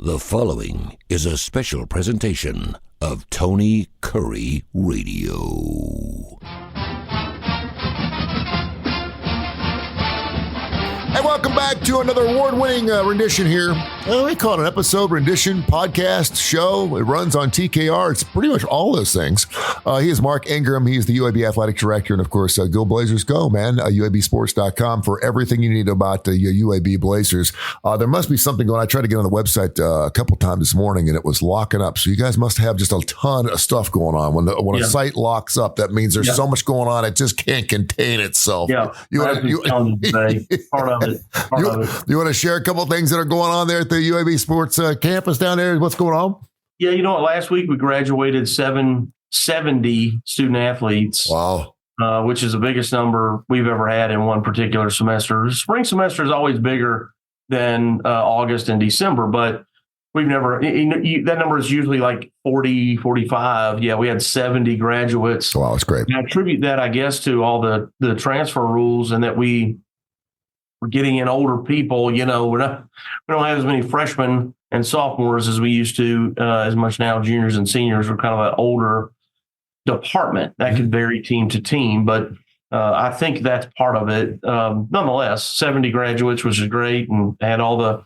The following is a special presentation of Tony Kurre Radio. And welcome back to another award-winning rendition here. We call it an episode, rendition, podcast, show. It runs on TKR. It's pretty much all those things. He is Mark Ingram. He is the UAB Athletic Director. And, of course, go Blazers, go, man. UABsports.com for everything you need about the UAB Blazers. There must be something going on. I tried to get on the website a couple times this morning, and it was locking up. So you guys must have just a ton of stuff going on. When a site locks up, that means there's so much going on, it just can't contain itself. Yeah, part of it. You want to share a couple of things that are going on there at the UAB Sports campus down there? What's going on? Yeah, you know what? Last week we graduated 70 student athletes. Wow. Which is the biggest number we've ever had in one particular semester. Spring semester is always bigger than August and December, but we've never, that number is usually like 40, 45. Yeah, we had 70 graduates. Wow, that's great. And I attribute that, I guess, to all the transfer rules and that we're getting in older people. You know, we don't have as many freshmen and sophomores as we used to, as much now. Juniors and seniors are kind of an older department. That could vary team to team, but I think that's part of it. Nonetheless, 70 graduates, which is great, and had all the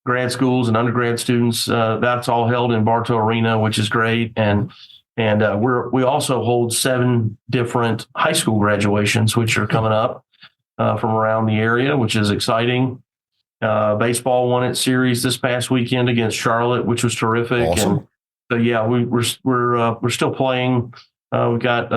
grad schools and undergrad students. That's all held in Bartow Arena, which is great. And we also hold 7 different high school graduations, which are coming up from around the area, which is exciting. Baseball won its series this past weekend against Charlotte, which was terrific. Awesome. And so, yeah, we're still playing. We've got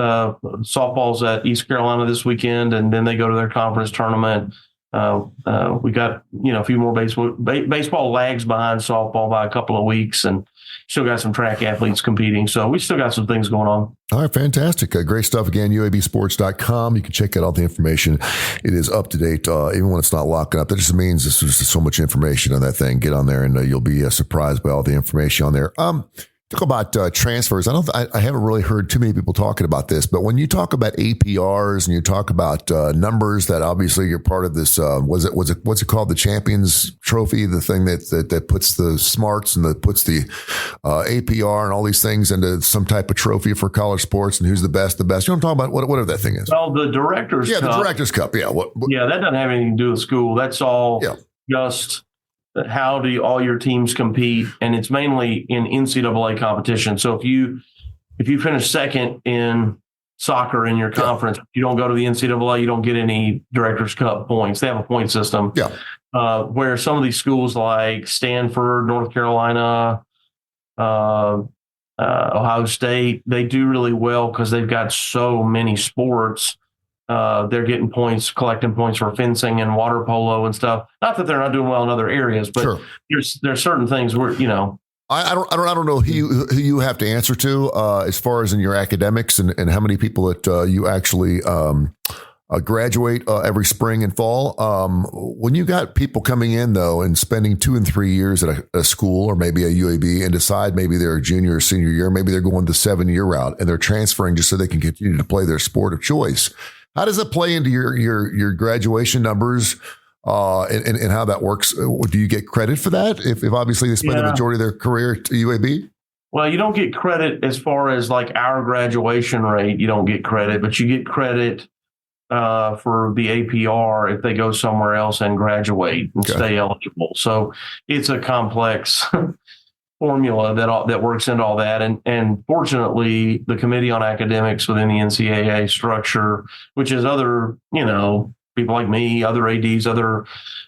softballs at East Carolina this weekend, and then they go to their conference tournament. We got a few more baseball lags behind softball by a couple of weeks, and still got some track athletes competing. So we still got some things going on. All right, fantastic. Great stuff. Again, UABsports.com. You can check out all the information. It is up to date, even when it's not locking up. That just means there's just so much information on that thing. Get on there, and you'll be surprised by all the information on there. Talk about transfers. I haven't really heard too many people talking about this, but when you talk about APRs and you talk about numbers, that obviously you're part of this. What's it called? The Champions Trophy, the thing that puts the smarts and that puts the APR and all these things into some type of trophy for college sports, and who's the best. You know what I'm talking about? Whatever that thing is. Well, the Directors Cup. Yeah, the Directors Cup. Yeah. Yeah, that doesn't have anything to do with school. That's all just how do all your teams compete, and it's mainly in NCAA competition. So if you finish second in soccer in your conference, you don't go to the NCAA, you don't get any Directors Cup points. They have a point system. Yeah. Where some of these schools like Stanford, North Carolina, Ohio State, they do really well because they've got so many sports. They're getting points, collecting points for fencing and water polo and stuff. Not that they're not doing well in other areas, but there's certain things where, I don't know who you have to answer to as far as in your academics and how many people that you actually graduate every spring and fall. When you got people coming in though and spending 2 and 3 years at a school or maybe a UAB and decide maybe they're a junior or senior year, maybe they're going the 7-year route and they're transferring just so they can continue to play their sport of choice. How does it play into your graduation numbers and how that works? Do you get credit for that if obviously they spend the majority of their career at UAB? Well, you don't get credit as far as like our graduation rate. You don't get credit, but you get credit for the APR if they go somewhere else and graduate and stay eligible. So it's a complex formula that works into all that. And fortunately, the Committee on Academics within the NCAA structure, which is other, people like me, other ADs, other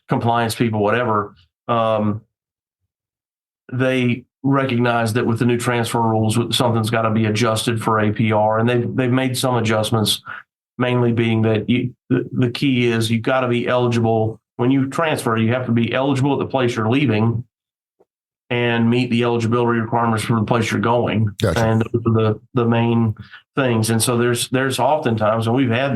compliance people, whatever, they recognize that with the new transfer rules, something's got to be adjusted for APR. And they've made some adjustments, mainly being that the key is you've got to be eligible. When you transfer, you have to be eligible at the place you're leaving and meet the eligibility requirements for the place you're going. Gotcha. And those are the main things. And so there's oftentimes, and we've had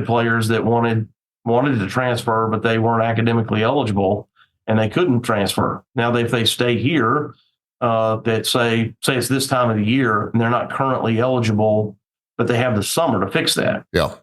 players that wanted to transfer, but they weren't academically eligible and they couldn't transfer. Now, if they stay here, that say it's this time of the year and they're not currently eligible, but they have the summer to fix that. Yeah.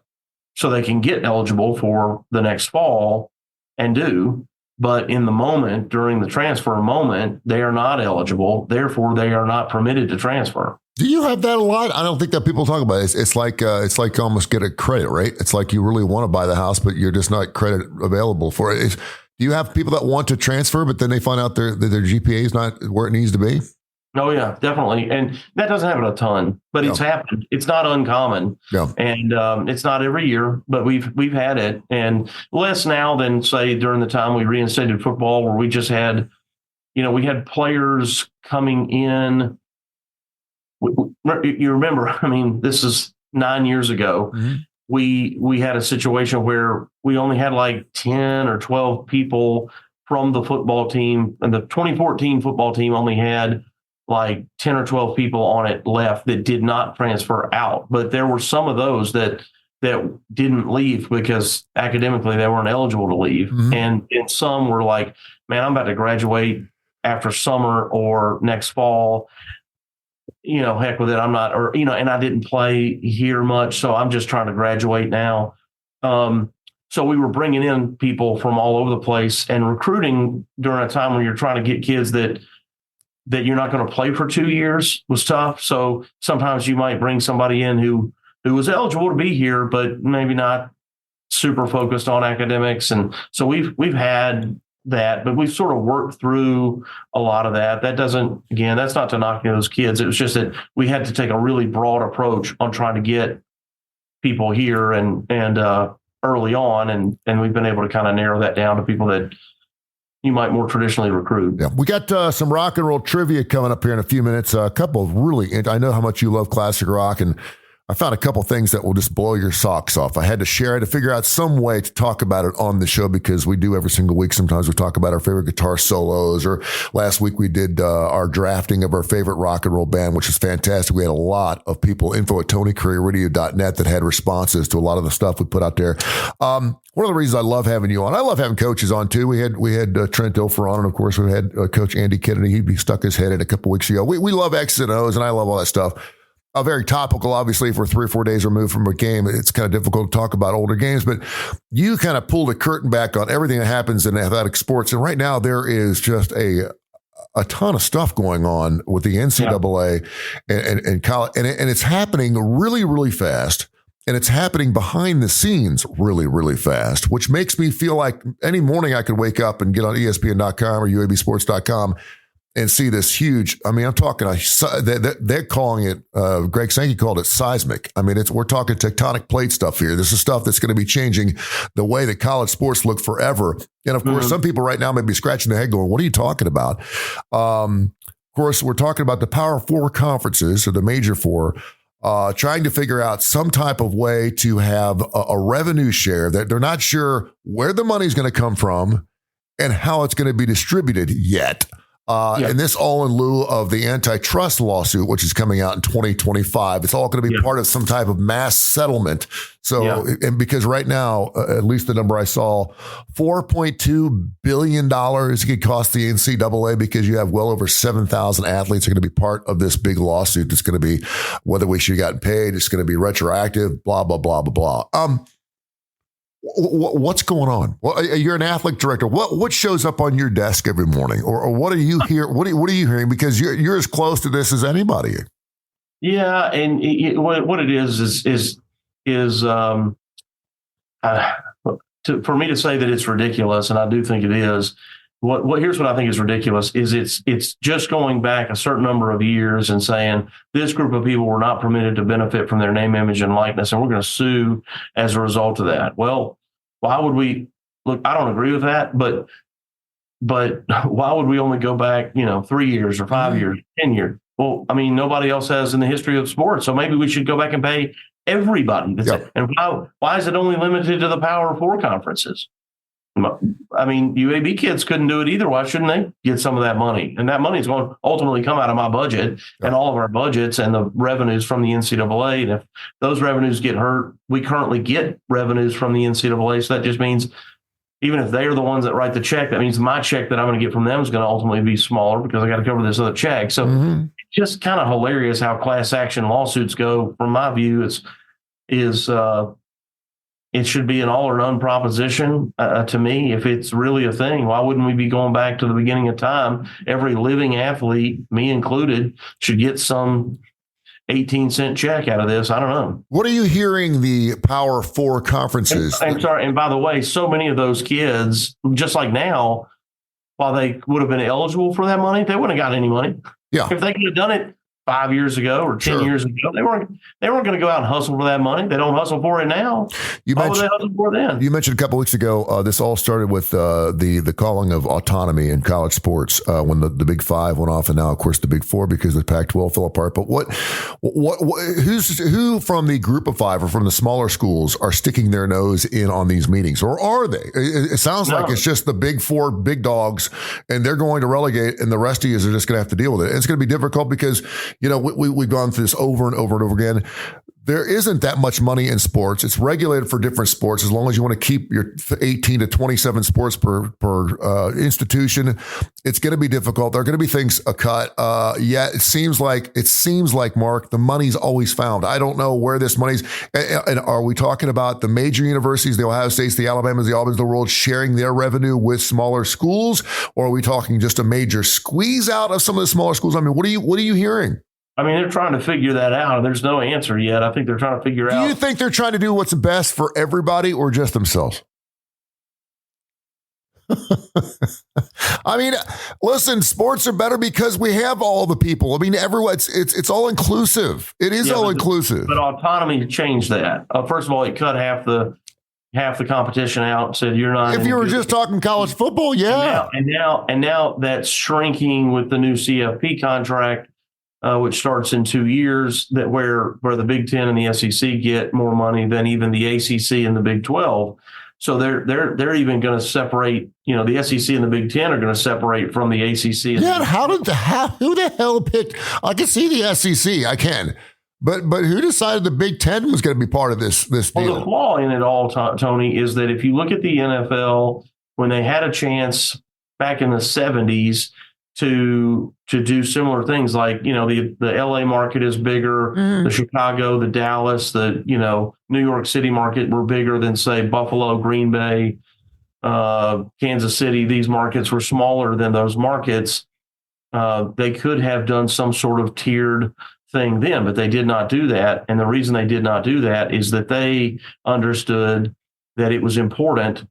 So they can get eligible for the next fall and do. but in the moment, during the transfer moment, they are not eligible. Therefore, they are not permitted to transfer. Do you have that a lot? I don't think that people talk about it. It's like almost get a credit, right? It's like you really want to buy the house, but you're just not credit available for it. Do you have people that want to transfer, but then they find out their GPA is not where it needs to be? Oh yeah, definitely. And that doesn't happen a ton, but it's happened. It's not uncommon. Yeah. And it's not every year, but we've had it, and less now than say during the time we reinstated football, where we just had, we had players coming in. You remember, I mean, this is 9 years ago. Mm-hmm. We had a situation where we only had like 10 or 12 people from the football team, and the 2014 football team only had like 10 or 12 people on it left that did not transfer out. But there were some of those that didn't leave because academically they weren't eligible to leave. Mm-hmm. And some were like, man, I'm about to graduate after summer or next fall. Heck with it. I'm not, and I didn't play here much, so I'm just trying to graduate now. So we were bringing in people from all over the place and recruiting during a time when you're trying to get kids that you're not going to play for 2 years was tough. So sometimes you might bring somebody in who was eligible to be here, but maybe not super focused on academics. And so we've had that, but we've sort of worked through a lot of that. That doesn't, again, that's not to knock those kids. It was just that we had to take a really broad approach on trying to get people here and early on. And we've been able to kind of narrow that down to people that you might more traditionally recruit. Yeah, we got some rock and roll trivia coming up here in a few minutes. A couple of I know how much you love classic rock, and I found a couple things that will just blow your socks off. I had to share it to figure out some way to talk about it on the show, because we do every single week. Sometimes we talk about our favorite guitar solos, or last week we did our drafting of our favorite rock and roll band, which is fantastic. We had a lot of people, info@TonyCurreRadio.net, that had responses to a lot of the stuff we put out there. One of the reasons I love having you on, I love having coaches on too. We had Trent Dilfer on, and of course we had Coach Andy Kennedy. He stuck his head in a couple weeks ago. We love X's and O's, and I love all that stuff. Very topical, obviously. If we're 3 or 4 days removed from a game, it's kind of difficult to talk about older games, but you kind of pulled a curtain back on everything that happens in athletic sports. And right now there is just a ton of stuff going on with the NCAA and college, and it's happening really, really fast. And it's happening behind the scenes really, really fast, which makes me feel like any morning I could wake up and get on ESPN.com or UABsports.com and see this huge. I mean, I'm talking. They're calling it. Greg Sankey called it seismic. I mean, we're talking tectonic plate stuff here. This is stuff that's going to be changing the way that college sports look forever. And of course, some people right now may be scratching their head, going, "What are you talking about?" Of course, we're talking about the Power Four conferences, or the Major Four. Trying to figure out some type of way to have a revenue share that they're not sure where the money's going to come from and how it's going to be distributed yet. And this all in lieu of the antitrust lawsuit, which is coming out in 2025. It's all going to be part of some type of mass settlement. So, and because right now, at least the number I saw, $4.2 billion it could cost the NCAA, because you have well over 7,000 athletes are going to be part of this big lawsuit. That's going to be whether we should have gotten paid. It's going to be retroactive, blah, blah, blah, blah, blah. What's going on? Well, you're an athletic director. What shows up on your desk every morning, or what are you hear? What are you hearing? Because you're as close to this as anybody. Yeah, and what it is for me to say that it's ridiculous, and I do think it is. Here's what I think is ridiculous is it's just going back a certain number of years and saying this group of people were not permitted to benefit from their name, image, and likeness, and we're going to sue as a result of that. Well, why would we look? I don't agree with that, but why would we only go back 3 years or 5 years, 10 years? Well, I mean, nobody else has in the history of sports, so maybe we should go back and pay everybody. And why is it only limited to the Power Four conferences? I mean, UAB kids couldn't do it either. Why shouldn't they get some of that money? And that money is going to ultimately come out of my budget and all of our budgets and the revenues from the NCAA. And if those revenues get hurt, we currently get revenues from the NCAA. So that just means even if they are the ones that write the check, that means my check that I'm going to get from them is going to ultimately be smaller because I got to cover this other check. So it's just kind of hilarious how class action lawsuits go. From my view, is it should be an all or none proposition to me. If it's really a thing, why wouldn't we be going back to the beginning of time? Every living athlete, me included, should get some 18-cent check out of this. I don't know. What are you hearing the Power Four conferences? And sorry, and by the way, so many of those kids, just like now, while they would have been eligible for that money, they wouldn't have got any money. Yeah. If they could have done it 5 years ago or 10 years ago, they weren't going to go out and hustle for that money. They don't hustle for it now. Why would they hustle for it then? You mentioned a couple weeks ago, this all started with the calling of autonomy in college sports when the Big Five went off, and now, of course, the Big Four because the Pac-12 fell apart. But who from the Group of Five or from the smaller schools are sticking their nose in on these meetings, or are they? It sounds like it's just the Big Four big dogs, and they're going to relegate, and the rest of you are just going to have to deal with it. And it's going to be difficult because we've gone through this over and over and over again. There isn't that much money in sports. It's regulated for different sports as long as you want to keep your 18 to 27 sports per institution. It's going to be difficult. There are going to be things cut. Yet it seems like, Mark, the money's always found. I don't know where this money's. And are we talking about the major universities, the Ohio States, the Alabamas, the Auburns of the world, sharing their revenue with smaller schools? Or are we talking just a major squeeze out of some of the smaller schools? I mean, what are you hearing? I mean, they're trying to figure that out. There's no answer yet. I think they're trying to figure out. Do you think they're trying to do what's best for everybody or just themselves? I mean, listen, sports are better because we have all the people. I mean, everyone, it's all inclusive. It is all inclusive. But autonomy changed that. First of all, it cut half the competition out and said you're not. If you were just talking college football, yeah. And now that's shrinking with the new CFP contract. Which starts in 2 years, that where the Big Ten and the SEC get more money than even the ACC and the Big 12. So they're even going to separate. The SEC and the Big Ten are going to separate from the ACC. Who the hell picked? I can see the SEC. I can. But who decided the Big Ten was going to be part of this deal? Well, the flaw in it all, Tony, is that if you look at the NFL, when they had a chance back in the 70s to do similar things, like, the LA market is bigger, the Chicago, the Dallas, the, New York City market were bigger than, say, Buffalo, Green Bay, Kansas City. These markets were smaller than those markets. They could have done some sort of tiered thing then, but they did not do that. And the reason they did not do that is that they understood that it was important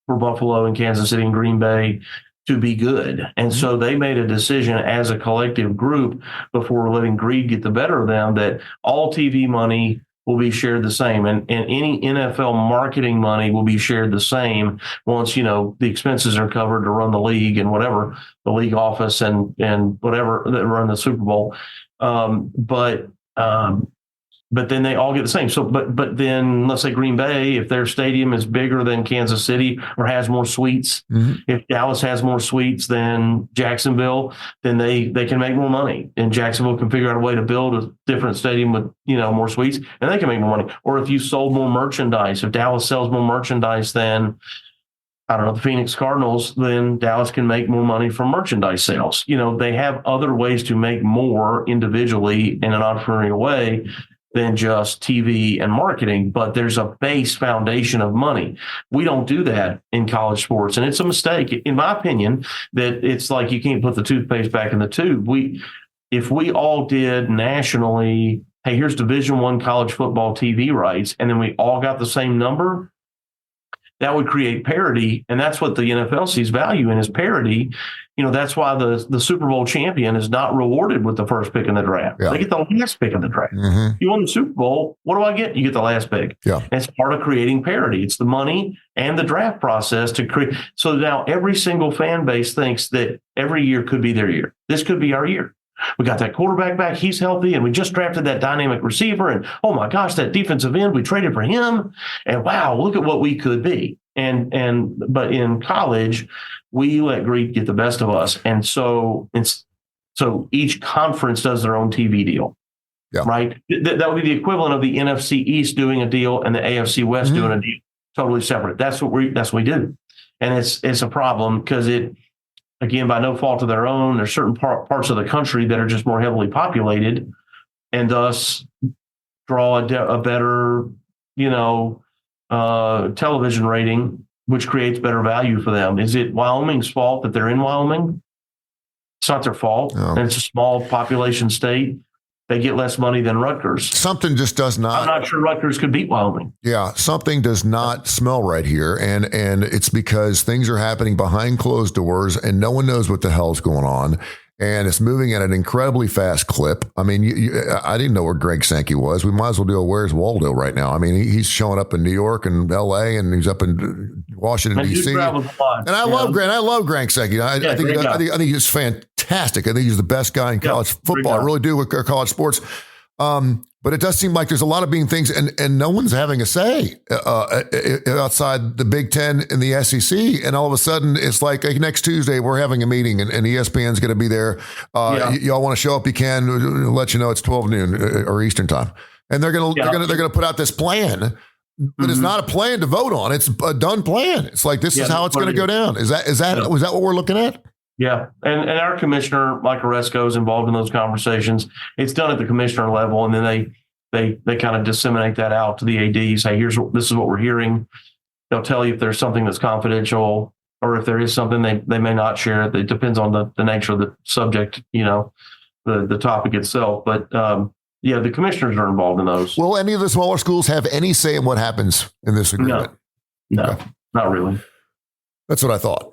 for Buffalo and Kansas City and Green Bay to be good. And so they made a decision as a collective group, before letting greed get the better of them, that all TV money will be shared the same. And any NFL marketing money will be shared the same once, the expenses are covered to run the league and whatever, the league office and whatever that run the Super Bowl. But then they all get the same. So, but then let's say Green Bay, if their stadium is bigger than Kansas City or has more suites, if Dallas has more suites than Jacksonville, then they can make more money. And Jacksonville can figure out a way to build a different stadium with, more suites, and they can make more money. Or if you sold more merchandise, if Dallas sells more merchandise than, I don't know, the Phoenix Cardinals, then Dallas can make more money from merchandise sales. They have other ways to make more individually in an entrepreneurial way than just TV and marketing, but there's a base foundation of money. We don't do that in college sports, and it's a mistake, in my opinion, that it's like you can't put the toothpaste back in the tube. If we all did nationally, hey, here's Division I college football TV rights, and then we all got the same number, that would create parity, and that's what the NFL sees value in, is parity. That's why the Super Bowl champion is not rewarded with the first pick in the draft. Yeah. They get the last pick in the draft. You won the Super Bowl, what do I get? You get the last pick. Yeah. And it's part of creating parity. It's the money and the draft process to create. So now every single fan base thinks that every year could be their year. This could be our year. We got that quarterback back. He's healthy. And we just drafted that dynamic receiver. And oh my gosh, that defensive end, we traded for him. And wow, look at what we could be. But in college, we let greed get the best of us. And so each conference does their own TV deal. Yeah. Right. That would be the equivalent of the NFC East doing a deal and the AFC West doing a deal, totally separate. That's what we do. And it's a problem because again, by no fault of their own, there's certain parts of the country that are just more heavily populated and thus draw a better, television rating, which creates better value for them. Is it Wyoming's fault that they're in Wyoming? It's not their fault. No. And it's a small population state. They get less money than Rutgers. Something just does not. I'm not sure Rutgers could beat Wyoming. Yeah, something does not smell right here, and it's because things are happening behind closed doors, and no one knows what the hell's going on. And it's moving at an incredibly fast clip. I mean, I didn't know where Greg Sankey was. We might as well do a Where's Waldo right now. I mean, he's showing up in New York and L.A. and he's up in Washington, D.C. And I love Greg. I love Greg Sankey. I think he's fantastic. I think he's the best guy in college football. I really do with college sports. But it does seem like there's a lot of being things, and no one's having a say outside the Big Ten and the SEC. And all of a sudden, it's like next Tuesday we're having a meeting, and ESPN's going to be there. Y'all want to show up? You can. We'll let you know it's 12 noon or Eastern time, and they're going to put out this plan. But it's not a plan to vote on. It's a done plan. It's like this is how it's going to go down. Was that what we're looking at? Yeah. And our commissioner, Mike Oresco, is involved in those conversations. It's done at the commissioner level. And then they kind of disseminate that out to the ADs. Hey, this is what we're hearing. They'll tell you if there's something that's confidential, or if there is something they may not share it. It depends on the nature of the subject, the topic itself. But the commissioners are involved in those. Will any of the smaller schools have any say in what happens in this agreement? No, okay. Not really. That's what I thought.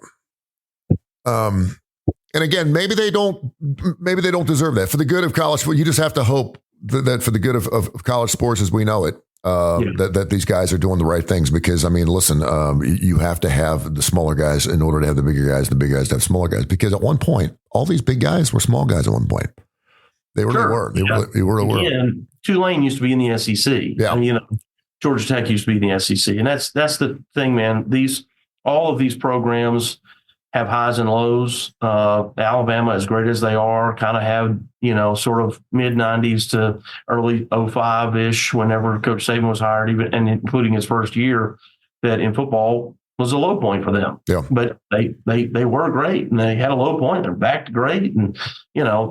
And again, maybe they don't deserve that for the good of college. You just have to hope that for the good of college sports as we know it, that these guys are doing the right things. Because I mean, listen, you have to have the smaller guys in order to have the bigger guys. The big guys to have smaller guys. Because at one point, all these big guys were small guys. At one point, they really were. They really were. Yeah, Tulane used to be in the SEC. Yeah, and, Georgia Tech used to be in the SEC, and that's the thing, man. All of these programs have highs and lows. Alabama, as great as they are, kind of have, sort of mid 90s to early 05-ish whenever Coach Saban was hired, even and including his first year, that in football was a low point for them. Yeah. But they were great, and they had a low point. They're back to great. And,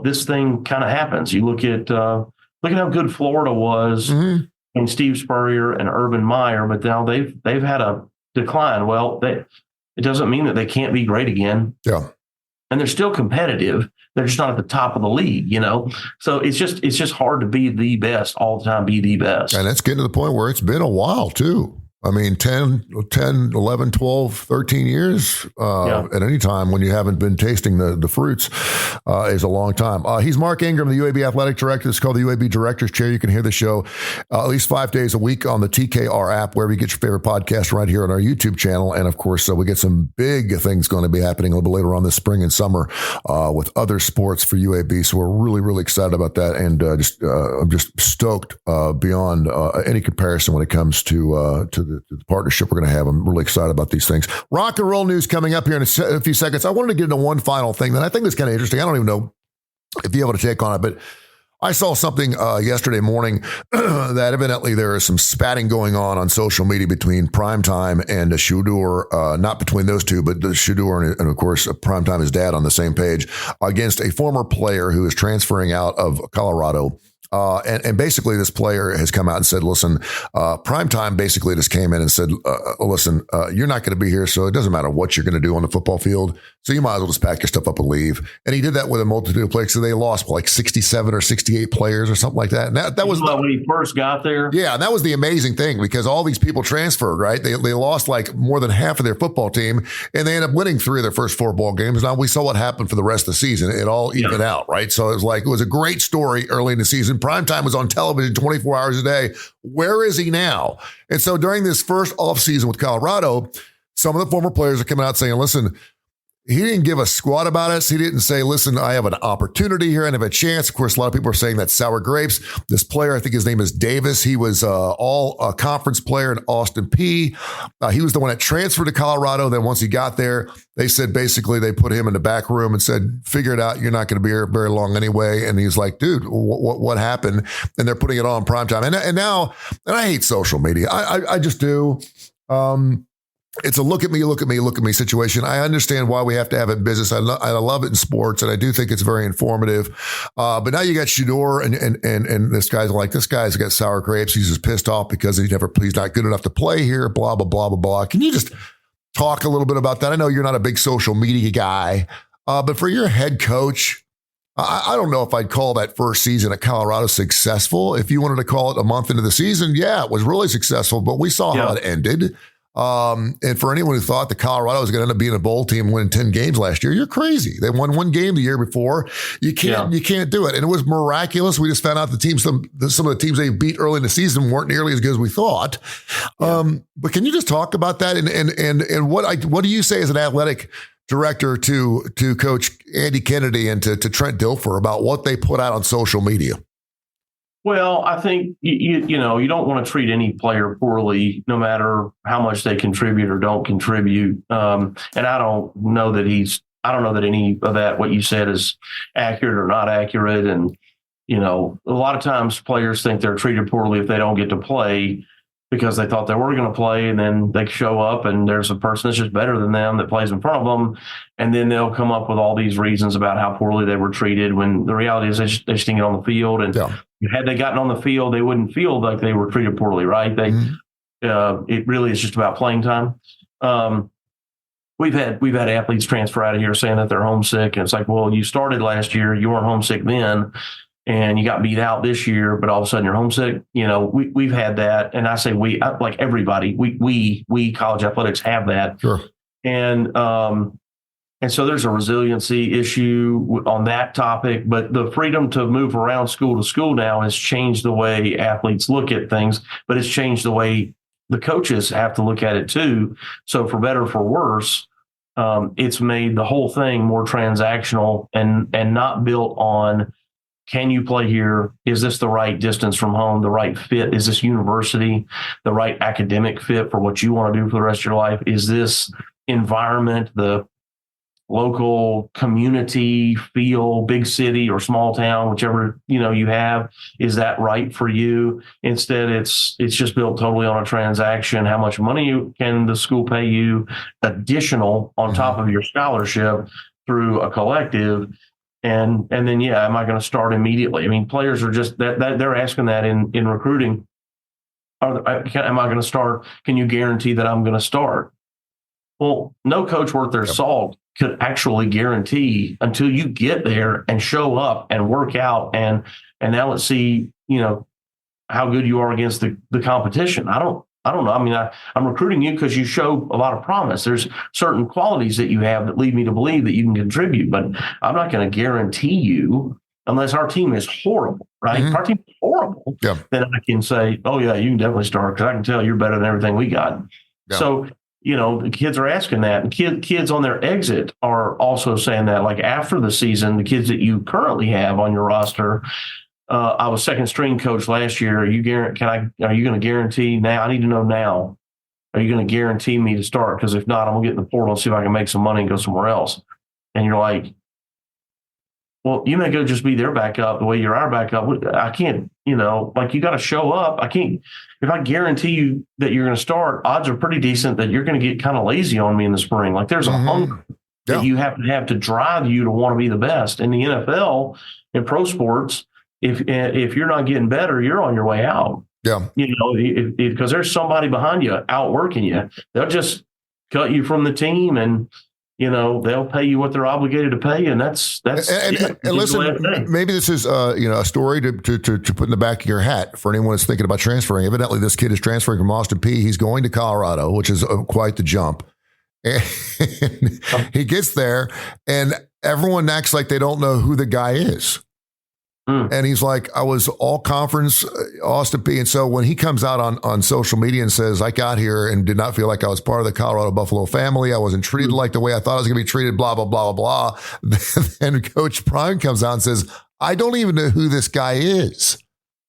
this thing kind of happens. You look at how good Florida was and Steve Spurrier and Urban Meyer, but now they've had a decline. Well, it doesn't mean that they can't be great again. Yeah. And they're still competitive. They're just not at the top of the league, So it's just hard to be the best all the time, be the best. And it's getting to the point where it's been a while too. I mean, 10, 11, 12, 13 years at any time when you haven't been tasting the fruits is a long time. He's Mark Ingram, the UAB Athletic Director. It's called the UAB Director's Chair. You can hear the show at least 5 days a week on the TKR app, wherever you get your favorite podcast, right here on our YouTube channel. And of course, we get some big things going to be happening a little bit later on this spring and summer with other sports for UAB. So we're really, really excited about that. And I'm just stoked beyond any comparison when it comes to the partnership we're going to have. I'm really excited about these things. Rock and roll news coming up here in a few seconds. I wanted to get into one final thing that I think is kind of interesting. I don't even know if you have a take on it, but I saw something yesterday morning that evidently there is some spatting going on social media between Primetime and Shedeur, not between those two, but the Shedeur and of course Primetime, his dad, on the same page against a former player who is transferring out of Colorado. And basically this player has come out and said, listen, Primetime basically just came in and said, listen, you're not going to be here, so it doesn't matter what you're going to do on the football field. So you might as well just pack your stuff up and leave. And he did that with a multitude of players. So they lost like 67 or 68 players or something like that. And that was when he first got there. Yeah. And that was the amazing thing, because all these people transferred, right? They lost like more than half of their football team, and they ended up winning 3 of their first 4 ball games. Now we saw what happened for the rest of the season. It all evened out, right? So it was a great story early in the season. Primetime was on television 24 hours a day. Where is he now? And so during this first offseason with Colorado, some of the former players are coming out saying, listen, he didn't give a squat about us. He didn't say, listen, I have an opportunity here and have a chance. Of course, a lot of people are saying that's sour grapes. This player, I think his name is Davis. He was all conference player in Austin Peay. He was the one that transferred to Colorado. Then once he got there, they said basically they put him in the back room and said, figure it out. You're not going to be here very long anyway. And he's like, dude, what happened? And they're putting it on Primetime. And now I hate social media. I just do. it's a look at me situation. I understand why we have to have it in business. I love it in sports, and I do think it's very informative. But now you got Shador, and this guy's got sour grapes. He's just pissed off because he's not good enough to play here. Blah blah blah blah blah. Can you just talk a little bit about that? I know you're not a big social media guy, but for your head coach, I don't know if I'd call that first season at Colorado successful. If you wanted to call it a month into the season, yeah, it was really successful. But we saw how it ended. And for anyone who thought that Colorado was going to end up being a bowl team and winning 10 games last year, you're crazy. They won one game the year before. You can't do it. And it was miraculous. We just found out some of the teams they beat early in the season weren't nearly as good as we thought. But can you just talk about that? And what do you say as an athletic director to Coach Andy Kennedy and to Trent Dilfer about what they put out on social media? Well, I think, you don't want to treat any player poorly, no matter how much they contribute or don't contribute. And I don't know that any of that, what you said, is accurate or not accurate. And, a lot of times players think they're treated poorly if they don't get to play because they thought they were going to play, and then they show up and there's a person that's just better than them that plays in front of them. And then they'll come up with all these reasons about how poorly they were treated, when the reality is they just didn't get on the field. And had they gotten on the field, they wouldn't feel like they were treated poorly, right? It really is just about playing time. We've had athletes transfer out of here saying that they're homesick. And it's like, well, you started last year, you weren't homesick then, and you got beat out this year, but all of a sudden you're homesick. We've had that. And I say like everybody, we college athletics have that. Sure. And so there's a resiliency issue on that topic, but the freedom to move around school to school now has changed the way athletes look at things, but it's changed the way the coaches have to look at it too. So for better or for worse, it's made the whole thing more transactional and not built on, can you play here? Is this the right distance from home, the right fit? Is this university the right academic fit for what you want to do for the rest of your life? Is this environment, the local community feel, big city or small town, whichever you have, is that right for you? Instead, it's just built totally on a transaction. How much money can the school pay you additional on top of your scholarship through a collective? And then, am I going to start immediately? I mean, players are just that they're asking that in recruiting. Am I going to start? Can you guarantee that I'm going to start? Well, no coach worth their salt could actually guarantee until you get there and show up and work out. And now let's see, how good you are against the competition. I don't know. I mean, I'm recruiting you because you show a lot of promise. There's certain qualities that you have that lead me to believe that you can contribute, but I'm not going to guarantee you unless our team is horrible, right? If our team is horrible, then I can say, oh yeah, you can definitely start because I can tell you're better than everything we got. Yeah. So, the kids are asking that. And kids on their exit are also saying that, like after the season, the kids that you currently have on your roster, I was second string coach last year. Are you going to guarantee now? I need to know now. Are you going to guarantee me to start? Because if not, I'm going to get in the portal and see if I can make some money and go somewhere else. And you're like, well, you may go just be their backup the way you're our backup. I can't, you got to show up. I can't. If I guarantee you that you're going to start, odds are pretty decent that you're going to get kind of lazy on me in the spring. Like there's a hunger that you have to drive you to want to be the best. In the NFL, in pro sports, if you're not getting better, you're on your way out. Yeah. Because there's somebody behind you outworking you. They'll just cut you from the team and, they'll pay you what they're obligated to pay. And that's and listen, maybe this is, a story to put in the back of your hat for anyone that's thinking about transferring. Evidently, this kid is transferring from Austin Peay. He's going to Colorado, which is quite the jump. And he gets there and everyone acts like they don't know who the guy is. And he's like, I was all conference Austin Peay. And so when he comes out on social media and says, I got here and did not feel like I was part of the Colorado Buffalo family. I wasn't treated like the way I thought I was going to be treated, blah, blah, blah, blah, blah. Then Coach Prime comes out and says, I don't even know who this guy is.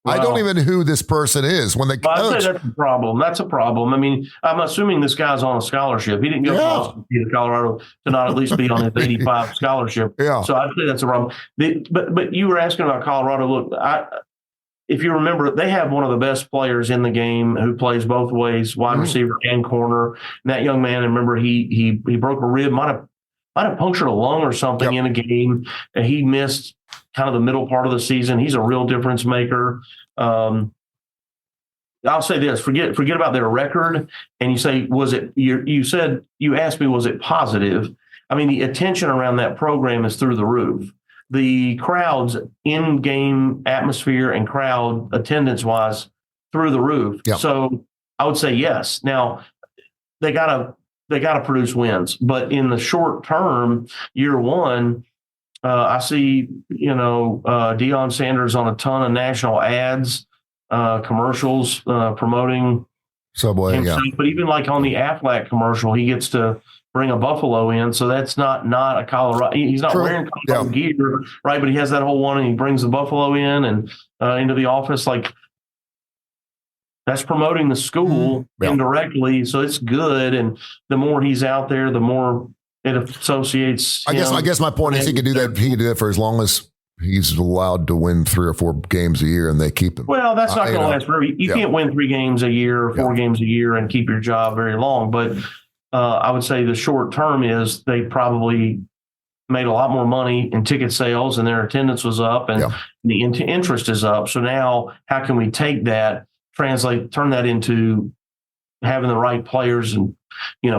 Wow. I don't even know who this person is. When I'd say that's a problem. That's a problem. I mean, I'm assuming this guy's on a scholarship. He didn't go to Colorado to not at least be on his 85 scholarship. Yeah. So I'd say that's a problem. But you were asking about Colorado. Look, if you remember, they have one of the best players in the game who plays both ways, wide receiver and corner. And that young man, remember, he broke a rib, might have punctured a lung or something in a game, and he missed kind of the middle part of the season. He's a real difference maker. I'll say this: forget about their record. And you say, you asked me, was it positive? I mean, the attention around that program is through the roof. The crowd's in-game atmosphere and crowd attendance-wise through the roof. Yep. So I would say yes. Now they gotta produce wins, but in the short term, year one, I see Deion Sanders on a ton of national ads, commercials promoting Subway. himself. Yeah. But even like on the Aflac commercial, he gets to bring a buffalo in, so that's not a Colorado. He's not wearing Colorado gear, right? But he has that whole one, and he brings the buffalo in and into the office. Like, that's promoting the school indirectly, so it's good. And the more he's out there, the more it associates. I guess my point is he can do that. He can do that for as long as he's allowed to win 3 or 4 games a year, and they keep him. Well, that's not going to last forever. You can't win 3 games a year or 4 games a year and keep your job very long, but. I would say the short term is they probably made a lot more money in ticket sales, and their attendance was up, and the interest is up. So now, how can we take that, turn that into having the right players and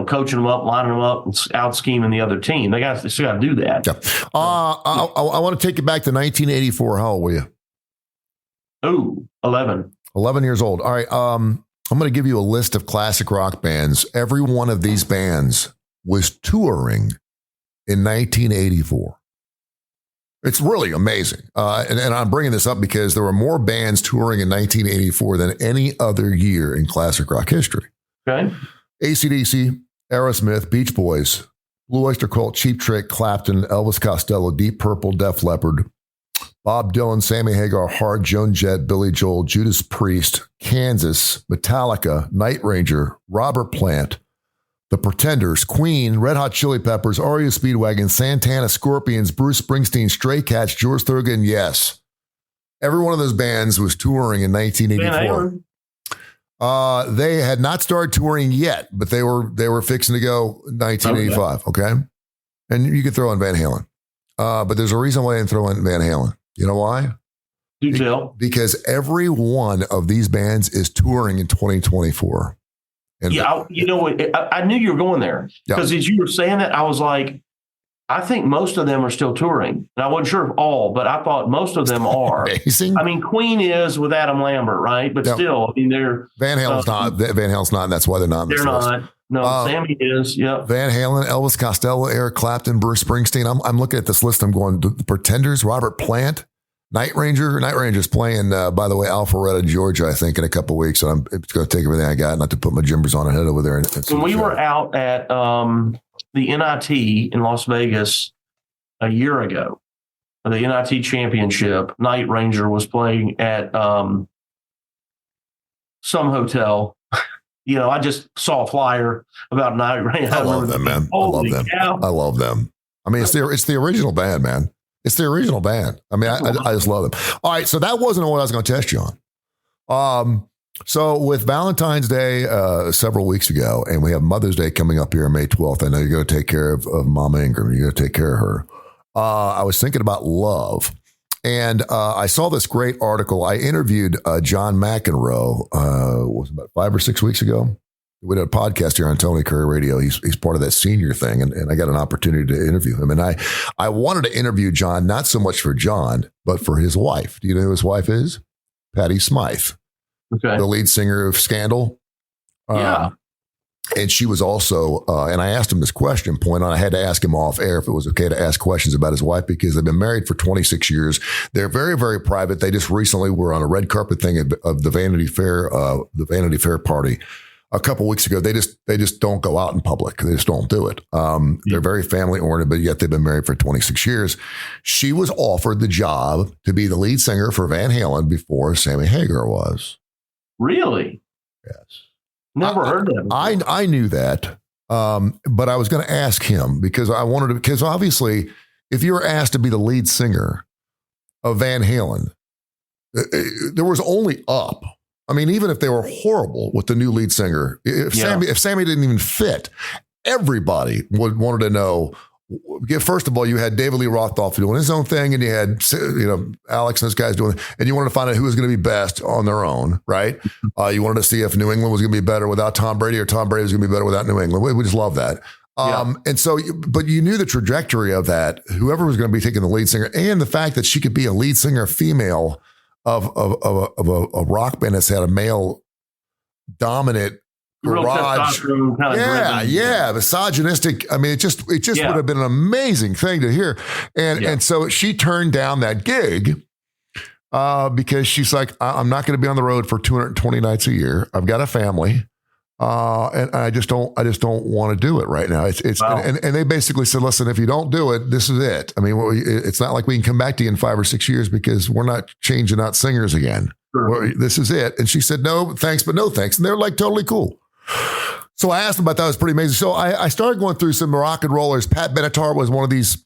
coaching them up, lining them up, and out scheming the other team? They still got to do that. Yeah. I want to take you back to 1984. How old were you? Oh, 11. 11 years old. All right. I'm going to give you a list of classic rock bands. Every one of these bands was touring in 1984. It's really amazing. And I'm bringing this up because there were more bands touring in 1984 than any other year in classic rock history. Okay. AC/DC, Aerosmith, Beach Boys, Blue Oyster Cult, Cheap Trick, Clapton, Elvis Costello, Deep Purple, Def Leppard, Bob Dylan, Sammy Hagar, Hart, Joan Jett, Billy Joel, Judas Priest, Kansas, Metallica, Night Ranger, Robert Plant, The Pretenders, Queen, Red Hot Chili Peppers, REO Speedwagon, Santana, Scorpions, Bruce Springsteen, Stray Cats, George Thorogood, yes. Every one of those bands was touring in 1984. They had not started touring yet, but they were fixing to go in 1985, okay? And you could throw in Van Halen. But there's a reason why I didn't throw in Van Halen. You know why? Do tell. Because every one of these bands is touring in 2024. And I knew you were going there because as you were saying that, I was like, I think most of them are still touring. And I wasn't sure of all, but I thought most of them are. Amazing. I mean, Queen is with Adam Lambert, right? But still, I mean, they're Van Halen's not. Van Halen's not, and that's why they're not. They're not. No, Sammy is. Yep. Van Halen, Elvis Costello, Eric Clapton, Bruce Springsteen. I'm looking at this list. I'm going, The Pretenders, Robert Plant, Night Ranger. Night Ranger's playing, by the way, Alpharetta, Georgia, I think, in a couple of weeks. And it's going to take everything I got, not to put my jimbers on and head over there. When we were out at the NIT in Las Vegas a year ago, the NIT championship, Night Ranger was playing at some hotel. I just saw a flyer about Night Ranger. I love them, man. I love them. Cow. I love them. I mean, it's the original band, man. It's the original band. I mean, I just love them. All right, so that wasn't what I was going to test you on. So with Valentine's Day several weeks ago, and we have Mother's Day coming up here on May 12th, I know you're going to take care of Mama Ingram. You're going to take care of her. I was thinking about love. And I saw this great article. I interviewed John McEnroe, was about 5 or 6 weeks ago. We did a podcast here on Tony Kurre Radio. He's part of that senior thing, and I got an opportunity to interview him. And I wanted to interview John, not so much for John, but for his wife. Do you know who his wife is? Patti Smythe, the lead singer of Scandal. Yeah. And she was also, and I asked him this question point on, I had to ask him off air if it was okay to ask questions about his wife because they've been married for 26 years. They're very, very private. They just recently were on a red carpet thing of the Vanity Fair party a couple weeks ago. They just don't go out in public. They just don't do it. They're very family oriented, but yet they've been married for 26 years. She was offered the job to be the lead singer for Van Halen before Sammy Hagar was. Really? Yes. Never heard that before. I knew that, but I was going to ask him because because obviously if you were asked to be the lead singer of Van Halen, there was only up. I mean, even if they were horrible with the new lead singer, if Sammy didn't even fit, everybody wanted to know. First of all, you had David Lee Roth doing his own thing, and you had Alex and those guys doing, and you wanted to find out who was going to be best on their own, right? You wanted to see if New England was going to be better without Tom Brady, or Tom Brady was going to be better without New England. We just love that. And so, but you knew the trajectory of that. Whoever was going to be taking the lead singer, and the fact that she could be a lead singer, female of a rock band that's had a male dominant garage, misogynistic. I mean, it just would have been an amazing thing to hear. And so she turned down that gig because she's like, I'm not going to be on the road for 220 nights a year. I've got a family. And I just don't want to do it right now. And they basically said, listen, if you don't do it, this is it. I mean, it's not like we can come back to you in 5 or 6 years because we're not changing out singers again. Sure. This is it. And she said, no, thanks, but no thanks. And they're like totally cool. So I asked them about that. It was pretty amazing. So I started going through some rock and rollers. Pat Benatar was one of these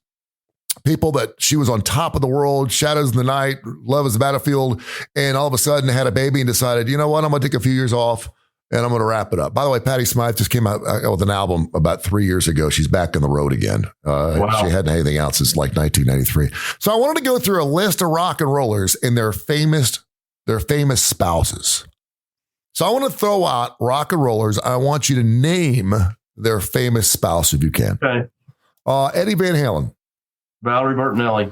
people that she was on top of the world, Shadows in the Night, Love is the Battlefield. And all of a sudden had a baby and decided, you know what, I'm going to take a few years off. And I'm going to wrap it up. By the way, Patti Smythe just came out with an album about 3 years ago. She's back on the road again. She hadn't had anything out since like 1993. So I wanted to go through a list of rock and rollers and their famous spouses. So I want to throw out rock and rollers. I want you to name their famous spouse if you can. Okay. Eddie Van Halen. Valerie Bertinelli.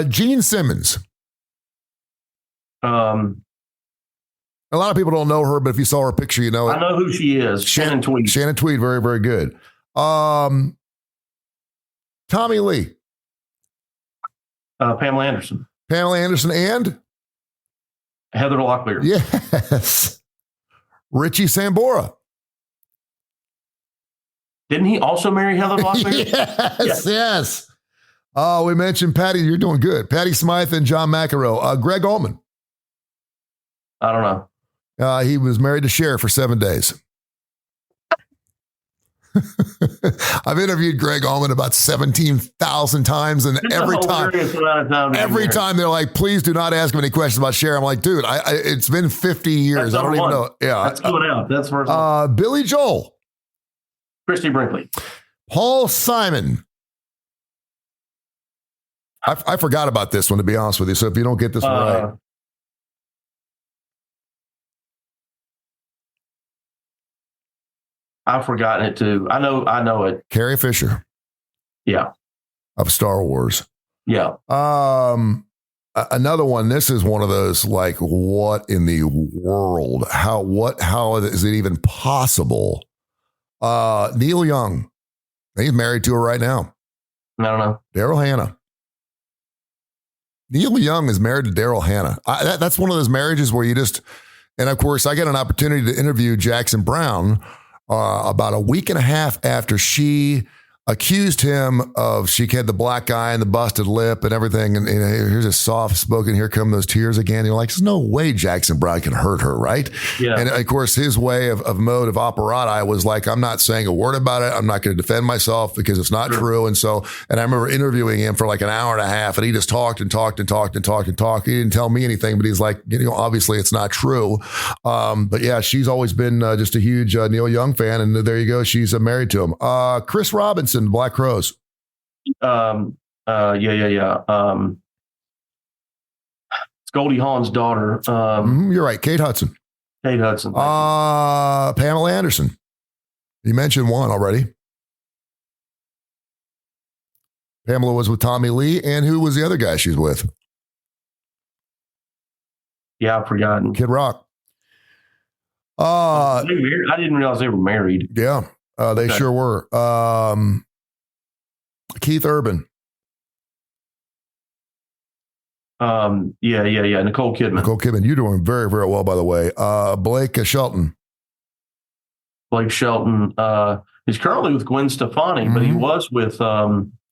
Gene Simmons. A lot of people don't know her, but if you saw her picture, you know it. I know who she is. Shannon Tweed. Shannon Tweed, very, very good. Tommy Lee. Pamela Anderson. Pamela Anderson and? Heather Locklear. Yes. Richie Sambora. Didn't he also marry Heather Locklear? Yes. Oh, we mentioned Patty. You're doing good. Patty Smythe and John McEnroe. Greg Allman. I don't know. He was married to Cher for 7 days. I've interviewed Greg Allman about 17,000 times, and every time they're like, "Please do not ask him any questions about Cher." I'm like, "Dude, it's been 50 years. I don't even know." Yeah, that's going out. That's first one. Billy Joel, Christy Brinkley, Paul Simon. I forgot about this one, to be honest with you. So if you don't get this one right. I've forgotten it too. I know it. Carrie Fisher. Yeah. Of Star Wars. Yeah. Another one. This is one of those like, what in the world? How is it even possible? Neil Young. He's married to her right now. I don't know. Daryl Hannah. Neil Young is married to Daryl Hannah. That's one of those marriages where you just, and of course I got an opportunity to interview Jackson Brown about a week and a half after she accused him of, she had the black eye and the busted lip and everything. And here's a soft spoken, here come those tears again. You're like, there's no way Jackson Brown can hurt her, right? Yeah. And of course, his way of mode of operandi was like, I'm not saying a word about it. I'm not going to defend myself because it's not true. And I remember interviewing him for like an hour and a half, and he just talked and talked and talked and talked and talked. He didn't tell me anything, but he's like, obviously it's not true. But yeah, she's always been just a huge Neil Young fan. And there you go. She's married to him. Chris Robinson, Black Crowes. Yeah. It's Goldie Hawn's daughter. You're right. Kate Hudson. Pamela Anderson. You mentioned one already. Pamela was with Tommy Lee, and who was the other guy she's with? Yeah, I've forgotten. Kid Rock. I didn't realize they were married. Yeah, they sure were. Keith Urban. Yeah. Nicole Kidman. You're doing very, very well, by the way. Blake Shelton. He's currently with Gwen Stefani, but he was with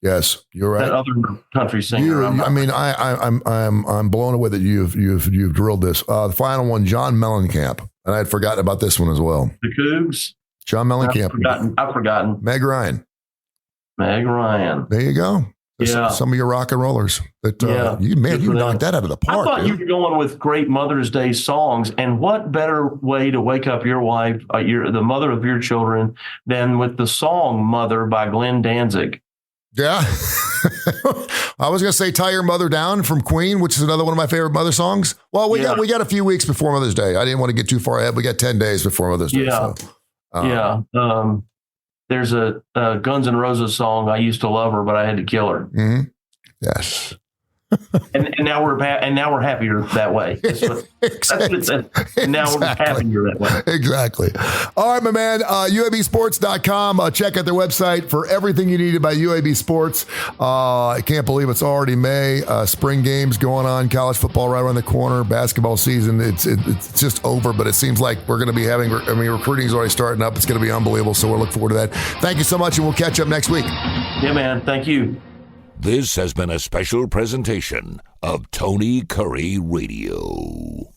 yes, you're right. That other country singer. I'm blown away that you've drilled this. The final one, John Mellencamp, and I had forgotten about this one as well. The Cougs. John Mellencamp. I've forgotten. Meg Ryan. There you go. Some of your rock and rollers that you knocked that out of the park. I thought you were going with great Mother's Day songs, and what better way to wake up your wife, the mother of your children, than with the song "Mother" by Glenn Danzig. Yeah. I was going to say "Tie Your Mother Down" from Queen, which is another one of my favorite mother songs. Well, we got a few weeks before Mother's Day. I didn't want to get too far ahead. We got 10 days before Mother's Day. Yeah. So, there's a Guns N' Roses song, "I Used to Love Her, But I Had to Kill Her." Mm-hmm. Yes. and now we're happier that way. Now we're happier that way. Exactly. All right, my man. UABsports.com. Check out their website for everything you need about UAB sports. I can't believe it's already May. Spring games going on. College football right around the corner. Basketball season. It's just over, but it seems like we're going to be having. Recruiting is already starting up. It's going to be unbelievable. So we're looking forward to that. Thank you so much, and we'll catch up next week. Yeah, man. Thank you. This has been a special presentation of Tony Kurre Radio.